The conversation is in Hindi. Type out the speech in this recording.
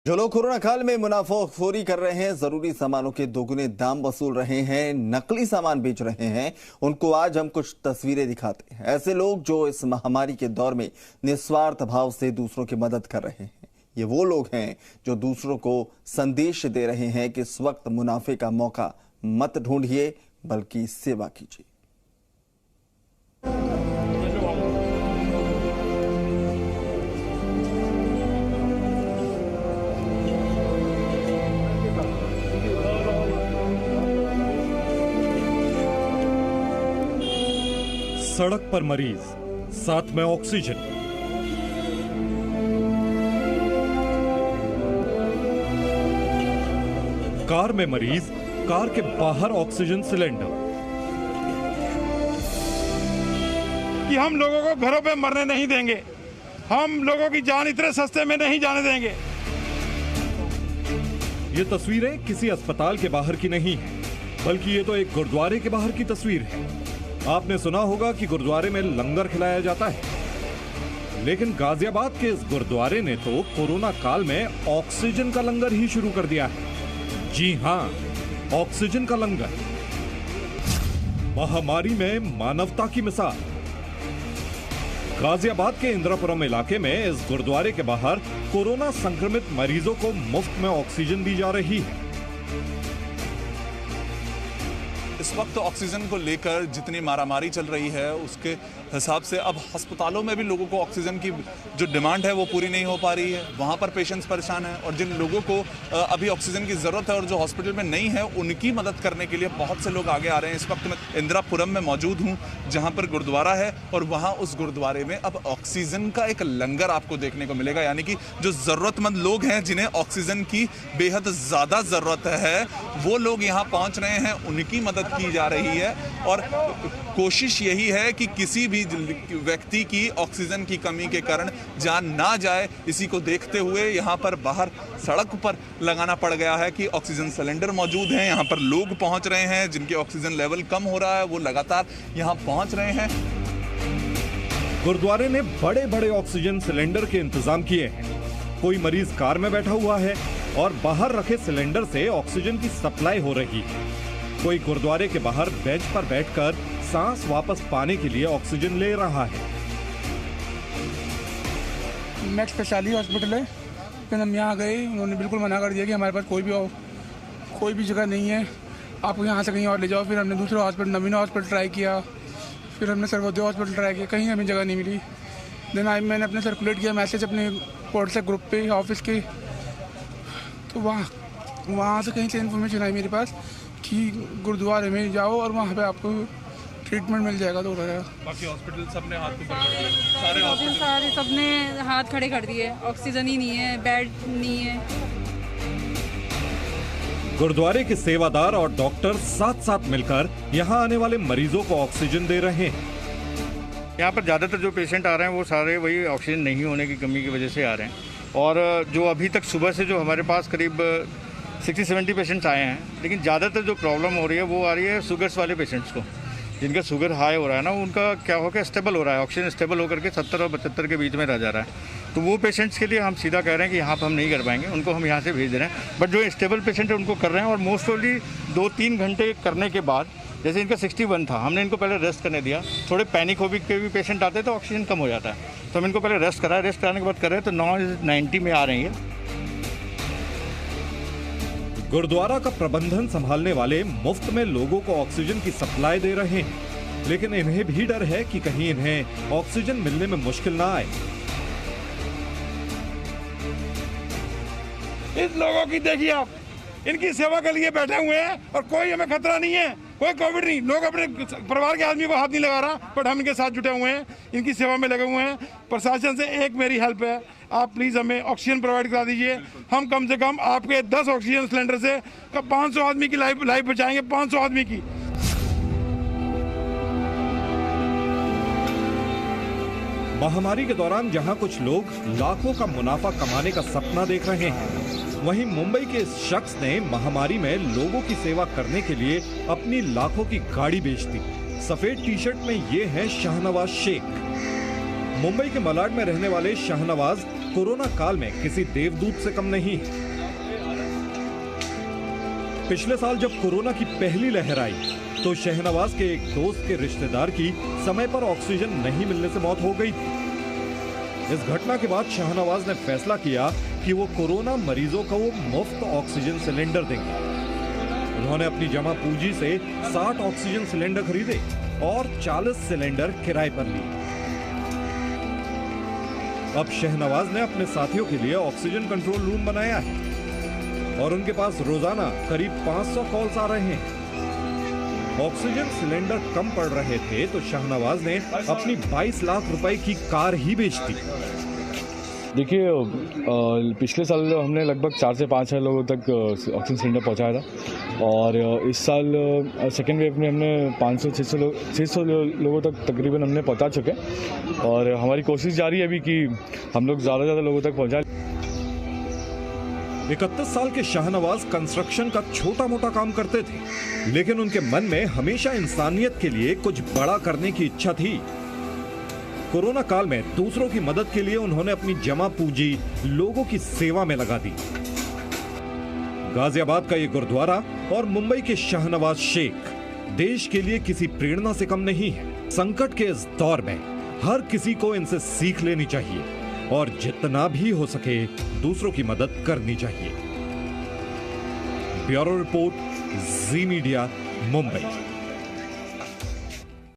जो लोग कोरोना काल में मुनाफाखोरी कर रहे हैं, जरूरी सामानों के दोगुने दाम वसूल रहे हैं, नकली सामान बेच रहे हैं, उनको आज हम कुछ तस्वीरें दिखाते हैं। ऐसे लोग जो इस महामारी के दौर में निस्वार्थ भाव से दूसरों की मदद कर रहे हैं। ये वो लोग हैं जो दूसरों को संदेश दे रहे हैं कि इस वक्त मुनाफे का मौका मत ढूंढिए, बल्कि सेवा कीजिए। सड़क पर मरीज, साथ में ऑक्सीजन। कार में मरीज, कार के बाहर ऑक्सीजन सिलेंडर। कि हम लोगों को घरों पे मरने नहीं देंगे, हम लोगों की जान इतने सस्ते में नहीं जाने देंगे। ये तस्वीरें किसी अस्पताल के बाहर की नहीं है, बल्कि ये तो एक गुरुद्वारे के बाहर की तस्वीर है। आपने सुना होगा कि गुरुद्वारे में लंगर खिलाया जाता है, लेकिन गाजियाबाद के इस गुरुद्वारे ने तो कोरोना काल में ऑक्सीजन का लंगर ही शुरू कर दिया है। जी हां, ऑक्सीजन का लंगर। महामारी में मानवता की मिसाल। गाजियाबाद के इंद्रापुरम इलाके में इस गुरुद्वारे के बाहर कोरोना संक्रमित मरीजों को मुफ्त में ऑक्सीजन दी जा रही है। इस वक्त ऑक्सीजन को लेकर जितनी मारामारी चल रही है, उसके हिसाब से अब अस्पतालों में भी लोगों को ऑक्सीजन की जो डिमांड है वो पूरी नहीं हो पा रही है। वहाँ पर पेशेंट्स परेशान हैं और जिन लोगों को अभी ऑक्सीजन की ज़रूरत है और जो हॉस्पिटल में नहीं है, उनकी मदद करने के लिए बहुत से लोग आगे आ रहे हैं। इस वक्त मैं इंदिरापुरम में मौजूद हूँ, जहाँ पर गुरुद्वारा है, और वहाँ उस गुरुद्वारे में अब ऑक्सीजन का एक लंगर आपको देखने को मिलेगा। यानी कि जो ज़रूरतमंद लोग हैं, जिन्हें ऑक्सीजन की बेहद ज़्यादा ज़रूरत है, वो लोग यहाँ पहुँच रहे हैं, उनकी मदद की जा रही है। और कोशिश यही है कि किसी भी व्यक्ति की ऑक्सीजन की कमी के कारण जान ना जाए। इसी को देखते हुए यहाँ पर बाहर सड़क पर लगाना पड़ गया है कि ऑक्सीजन सिलेंडर मौजूद हैं। यहाँ पर लोग पहुँच रहे हैं जिनके ऑक्सीजन लेवल कम हो रहा है, वो लगातार यहाँ पहुँच रहे हैं। गुरुद्वारे ने बड़े बड़े ऑक्सीजन सिलेंडर के इंतजाम किए हैं। कोई मरीज कार में बैठा हुआ है और बाहर रखे सिलेंडर से ऑक्सीजन की सप्लाई हो रही है। कोई गुरुद्वारे के बाहर बेंच पर बैठकर सांस वापस पाने के लिए ऑक्सीजन ले रहा है। मैक्स स्पेशलिटी हॉस्पिटल है, फिर हम यहाँ गए, उन्होंने बिल्कुल मना कर दिया कि हमारे पास कोई भी जगह नहीं है, आप यहाँ से कहीं और ले जाओ। फिर हमने दूसरे हॉस्पिटल, नवीना हॉस्पिटल ट्राई किया, फिर हमने सर्वोदय हॉस्पिटल ट्राई किया, कहीं हमें जगह नहीं मिली। देन मैंने अपने सर्कुलेट किया मैसेज अपने व्हाट्सएप ग्रुप पे ऑफिस के, तो वहाँ से कहीं से इन्फॉर्मेशन आई मेरे पास कि गुरुद्वारे में जाओ और वहाँ पे आपको ट्रीटमेंट मिल जाएगा। तो बाकी हॉस्पिटल सबने हाथ ऊपर कर दिए, सारे सबने हाथ खड़े कर दिए। ऑक्सीजन ही नहीं है, बेड नहीं है। गुरुद्वारे के सेवादार और डॉक्टर साथ साथ मिलकर यहाँ आने वाले मरीजों को ऑक्सीजन दे रहे हैं। यहाँ पर ज़्यादातर जो पेशेंट आ रहे हैं वो सारे वही ऑक्सीजन नहीं होने की कमी की वजह से आ रहे हैं। और जो अभी तक सुबह से जो हमारे पास करीब 60-70 पेशेंट्स आए हैं, लेकिन ज़्यादातर जो प्रॉब्लम हो रही है वो आ रही है शुगर्स वाले पेशेंट्स को, जिनका शुगर हाई हो रहा है ना, उनका क्या हो गया, स्टेबल हो रहा है, ऑक्सीजन स्टेबल होकर के 70 और 75 के बीच में रह जा रहा है। तो वो पेशेंट्स के लिए हम सीधा कह रहे हैं कि यहाँ पर हम नहीं कर पाएंगे, उनको हम यहाँ से भेज दे रहे हैं। बट जो स्टेबल पेशेंट है उनको कर रहे हैं, और मोस्ट प्रोबेबली 2-3 घंटे करने के बाद, जैसे इनका 61 था, हमने इनको पहले रेस्ट करने दिया। थोड़े पैनिक के भी पेशेंट आते हैं तो ऑक्सीजन कम हो जाता है, तो हम इनको पहले रेस्ट कराए, रेस्ट कराने के बाद कर रहे हैं, तो 90 में आ रहे हैं। गुरुद्वारा का प्रबंधन संभालने वाले मुफ्त में लोगों को ऑक्सीजन की सप्लाई दे रहे हैं, लेकिन इन्हें भी डर है कि कहीं इन्हें ऑक्सीजन मिलने में मुश्किल ना आए। इस लोगों की देखिए आप, इनकी सेवा के लिए बैठे हुए हैं और कोई हमें खतरा नहीं है, कोई कोविड नहीं। लोग अपने परिवार के आदमी को हाथ नहीं लगा रहा, बट हम इनके साथ जुटे हुए हैं, इनकी सेवा में लगे हुए हैं। प्रशासन से एक मेरी हेल्प है, आप प्लीज़ हमें ऑक्सीजन प्रोवाइड करा दीजिए। हम कम से कम आपके 10 ऑक्सीजन सिलेंडर से 500 आदमी की लाइफ बचाएंगे, 500 आदमी की। महामारी के दौरान जहां कुछ लोग लाखों का मुनाफा कमाने का सपना देख रहे हैं, वहीं मुंबई के इस शख्स ने महामारी में लोगों की सेवा करने के लिए अपनी लाखों की गाड़ी बेच दी। सफेद टी शर्ट में ये है शाहनवाज शेख। मुंबई के मलाड में रहने वाले शाहनवाज कोरोना काल में किसी देवदूत से कम नहीं है। पिछले साल जब कोरोना की पहली लहर आई तो शहनवाज के एक दोस्त के रिश्तेदार की समय पर ऑक्सीजन नहीं मिलने से मौत हो गई थी। इस घटना के बाद शाहनवाज ने फैसला किया कि वो कोरोना मरीजों को मुफ्त ऑक्सीजन सिलेंडर देंगे। उन्होंने अपनी जमा पूंजी से 60 ऑक्सीजन सिलेंडर खरीदे और 40 सिलेंडर किराए पर लिए। अब शहनवाज ने अपने साथियों के लिए ऑक्सीजन कंट्रोल रूम बनाया है और उनके पास रोजाना करीब 500 कॉल्स आ रहे हैं। ऑक्सीजन सिलेंडर कम पड़ रहे थे तो शहनवाज ने अपनी 22 लाख रुपए की कार ही बेच दी। देखिए, पिछले साल हमने लगभग 4 से 5 हज़ार लोगों तक ऑक्सीजन सिलेंडर पहुंचाया था और इस साल सेकेंड वेव में हमने 500-600 लोगों तक तकरीबन हमने पहुंचा चुके और हमारी कोशिश जारी है अभी कि हम लोग ज़्यादा से ज़्यादा लोगों तक पहुंचाएं। 31 साल के शाहनवाज कंस्ट्रक्शन का छोटा मोटा काम करते थे, लेकिन उनके मन में हमेशा इंसानियत के लिए कुछ बड़ा करने की इच्छा थी। कोरोना काल में दूसरों की मदद के लिए उन्होंने अपनी जमा पूंजी लोगों की सेवा में लगा दी। गाजियाबाद का ये गुरुद्वारा और मुंबई के शाहनवाज शेख देश के लिए किसी प्रेरणा से कम नहीं है। संकट के इस दौर में हर किसी को इनसे सीख लेनी चाहिए और जितना भी हो सके दूसरों की मदद करनी चाहिए। ब्यूरो रिपोर्ट, जी मीडिया, मुंबई।